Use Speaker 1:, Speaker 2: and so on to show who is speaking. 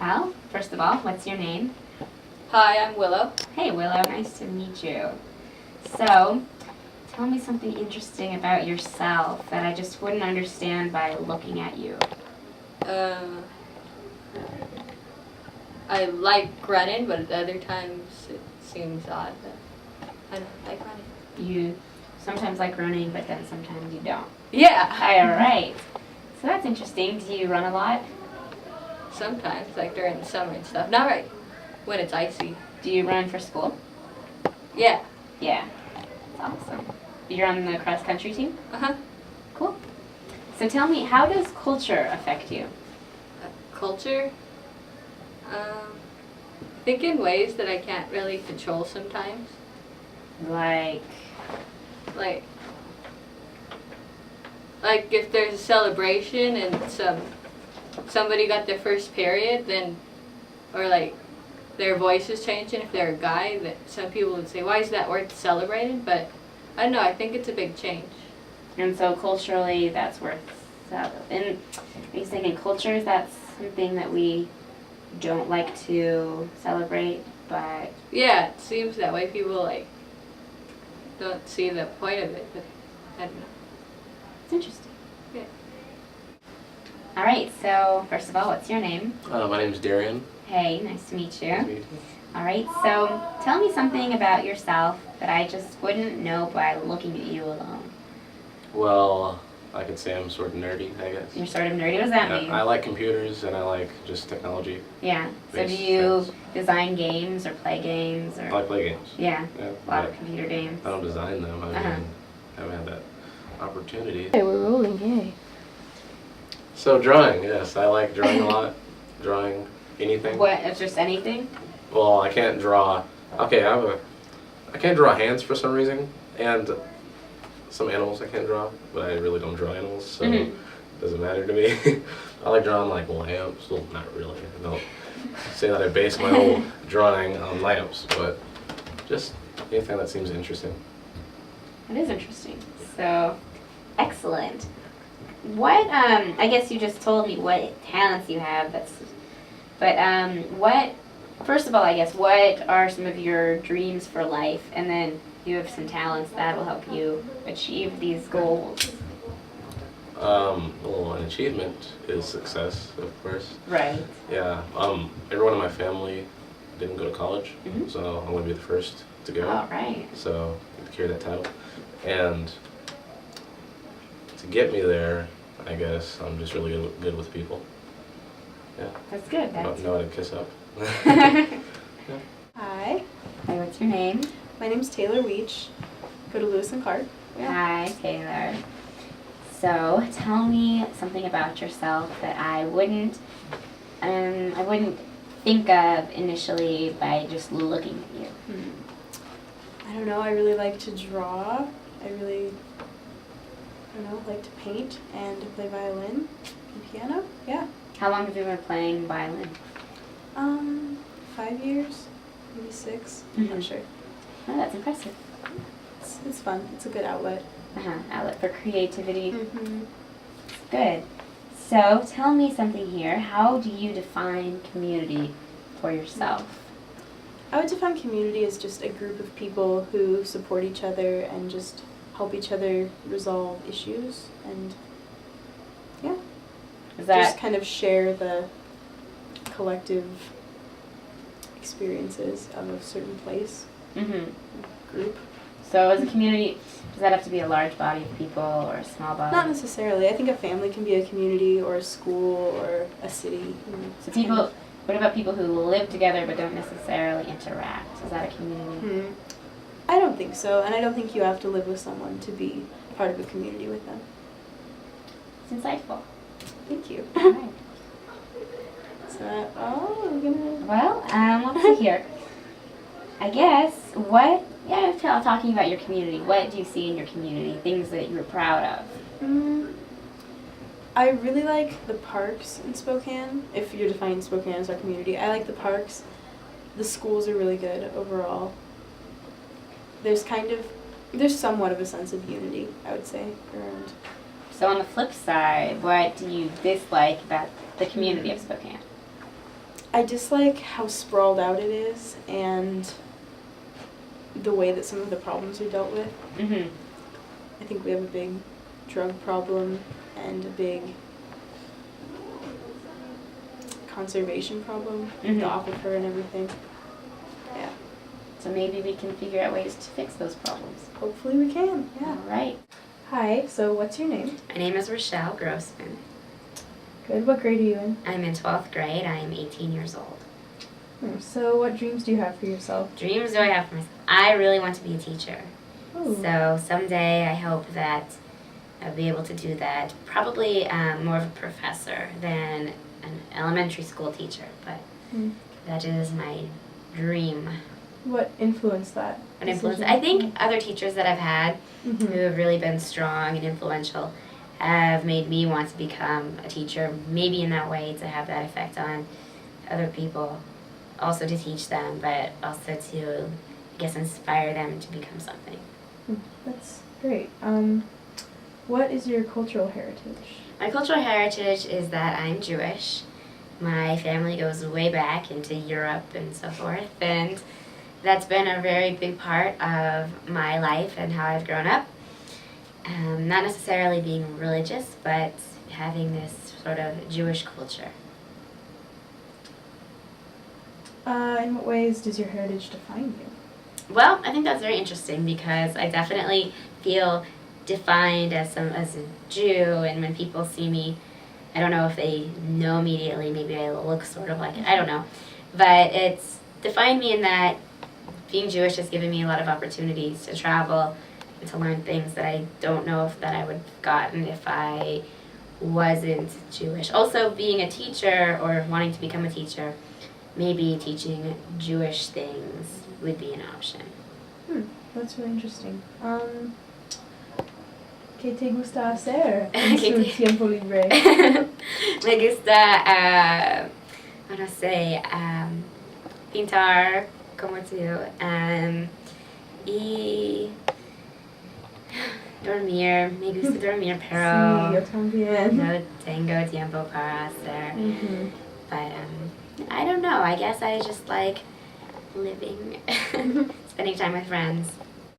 Speaker 1: Well, first of all, what's your name?
Speaker 2: Hi, I'm Willow.
Speaker 1: Hey Willow, nice to meet you. So, tell me something interesting about yourself that I just wouldn't understand by looking at you.
Speaker 2: I like running, but at other times it seems odd that I don't like running.
Speaker 1: You sometimes like running, but then sometimes you don't.
Speaker 2: Yeah.
Speaker 1: Alright. So that's interesting. Do you run a lot?
Speaker 2: Sometimes, like during the summer and stuff. Not right when it's icy.
Speaker 1: Do you run for school?
Speaker 2: Yeah.
Speaker 1: Yeah. That's awesome. You're on the cross country team?
Speaker 2: Uh-huh.
Speaker 1: Cool. So tell me, how does culture affect you?
Speaker 2: Culture? I think in ways that I can't really control sometimes.
Speaker 1: Like,
Speaker 2: Like if there's a celebration and somebody got their first period, then, or like their voice is changing if they're a guy, that some people would say, why is that worth celebrating? But I don't know, I think it's a big change.
Speaker 1: and so culturally, that's worth. And are you saying in cultures that's something that we don't like to celebrate, but
Speaker 2: Yeah, it seems that way. People like don't see the point of it, but I don't know.
Speaker 1: it's interesting.
Speaker 2: Yeah.
Speaker 1: All right. So first of all, what's your name?
Speaker 3: My name's Darrien.
Speaker 1: Hey, nice to meet you.
Speaker 3: Nice to meet you.
Speaker 1: All right. So tell me something about yourself that I just wouldn't know by looking at you alone.
Speaker 3: Well, I could say I'm sort of nerdy, I guess.
Speaker 1: You're sort of nerdy. What does that mean?
Speaker 3: I like computers and I like just technology.
Speaker 1: Yeah. So do
Speaker 3: based
Speaker 1: you
Speaker 3: things.
Speaker 1: design games or play games or?
Speaker 3: I like play games.
Speaker 1: Yeah.
Speaker 3: Yeah,
Speaker 1: A lot of
Speaker 3: but
Speaker 1: computer games.
Speaker 3: I don't design them. I
Speaker 1: Uh-huh.
Speaker 3: haven't had that opportunity.
Speaker 4: Hey, we're rolling, yay.
Speaker 3: So drawing, yes, I like drawing a lot. Drawing anything.
Speaker 1: What? It's just anything?
Speaker 3: Well, I can't draw. Okay, I can't draw hands for some reason, and some animals I can't draw, but I really don't draw animals, so
Speaker 1: Mhm.
Speaker 3: it doesn't matter to me. I like drawing like lamps. Well, not really. I don't say that I base my whole drawing on lamps, but just anything that seems interesting.
Speaker 1: That is interesting. So, excellent. What, I guess you just told me what talents you have, first of all, I guess, what are some of your dreams for life? And then you have some talents that will help you achieve these goals.
Speaker 3: Well, an achievement is success, of course.
Speaker 1: Right.
Speaker 3: Yeah. Everyone in my family didn't go to college,
Speaker 1: Mhm.
Speaker 3: so I want to be the first to go.
Speaker 1: All right.
Speaker 3: So to carry that title, and to get me there, I guess I'm just really good with people. Yeah.
Speaker 1: That's good. That's
Speaker 3: Know how to kiss up.
Speaker 5: Hi,
Speaker 1: Hey, what's your name?
Speaker 5: my name's Taylor Weech. Go to Lewis and Clark. Yeah.
Speaker 1: Hi, Taylor. So, tell me something about yourself that I wouldn't think of initially by just looking at you.
Speaker 5: I don't know, I really like to draw. Like to paint and to play violin and piano. Yeah.
Speaker 1: How long have you been playing violin?
Speaker 5: 5 years, maybe 6. I'm
Speaker 1: Mhm.
Speaker 5: not sure.
Speaker 1: Oh, that's impressive.
Speaker 5: It's fun. It's a good outlet.
Speaker 1: Outlet for creativity.
Speaker 5: Mm-hmm.
Speaker 1: Good. So, tell me something here. How do you define community for yourself?
Speaker 5: I would define community as just a group of people who support each other and just help each other resolve issues and
Speaker 1: Is
Speaker 5: just
Speaker 1: that
Speaker 5: kind of share the collective experiences of a certain place,
Speaker 1: mhm.
Speaker 5: group.
Speaker 1: So, as a community, does that have to be a large body of people or a small body?
Speaker 5: Not necessarily. I think a family can be a community or a school or a city.
Speaker 1: So people, what about people who live together but don't necessarily interact? Is that a community?
Speaker 5: I don't think so, and I don't think you have to live with someone to be part of a community with them.
Speaker 1: It's insightful.
Speaker 5: Thank you.
Speaker 1: All right.
Speaker 5: So, we're gonna...
Speaker 1: Well, let's see here. I guess, talking about your community, what do you see in your community? Things that you're proud of?
Speaker 5: I really like the parks in Spokane, if you're defining Spokane as our community. I like the parks. The schools are really good overall. There's somewhat of a sense of unity, I would say, around.
Speaker 1: So on the flip side, what do you dislike about the community of Spokane?
Speaker 5: I dislike how sprawled out it is and the way that some of the problems are dealt with.
Speaker 1: Mhm.
Speaker 5: I think we have a big drug problem and a big conservation problem with the aquifer and everything. Yeah.
Speaker 1: So maybe we can figure out ways to fix those problems.
Speaker 5: Hopefully we can. Yeah.
Speaker 1: All right.
Speaker 5: Hi, so what's your name?
Speaker 1: My name is Rachelle Grossman.
Speaker 5: Good. What grade are you in?
Speaker 1: I'm in 12th grade. I am 18 years old.
Speaker 5: So what dreams do you have for yourself?
Speaker 1: Dreams do I have for myself? I really want to be a teacher.
Speaker 5: Ooh.
Speaker 1: So someday I hope that I'll be able to do that. Probably more of a professor than an elementary school teacher, but that is my dream.
Speaker 5: What influenced that?
Speaker 1: An influence.
Speaker 5: decision?
Speaker 1: I think other teachers that I've had who have really been strong and influential have made me want to become a teacher, maybe in that way to have that effect on other people, also to teach them, but also to, I guess, inspire them to become something.
Speaker 5: That's great. What is your cultural heritage?
Speaker 1: My cultural heritage is that I'm Jewish. My family goes way back into Europe and so forth, and that's been a very big part of my life and how I've grown up. Not necessarily being religious, but having this sort of Jewish culture.
Speaker 5: In what ways does your heritage define you?
Speaker 1: Well, I think that's very interesting because I definitely feel defined as a Jew, and when people see me, I don't know if they know immediately, maybe I look sort of like it, I don't know. But it's defined me in that being Jewish has given me a lot of opportunities to travel and to learn things that I don't know if that I would have gotten if I wasn't Jewish. Also, being a teacher or wanting to become a teacher, maybe teaching Jewish things would be an option.
Speaker 5: That's really interesting. ¿Qué te gusta hacer en su tiempo libre?
Speaker 1: Me gusta, no sé, pintar como tú, y dormir. Me gusta dormir,
Speaker 5: Sí,
Speaker 1: pero
Speaker 5: yo también.
Speaker 1: no tengo tiempo para hacer. But I don't know. I guess I just like living, spending time with friends.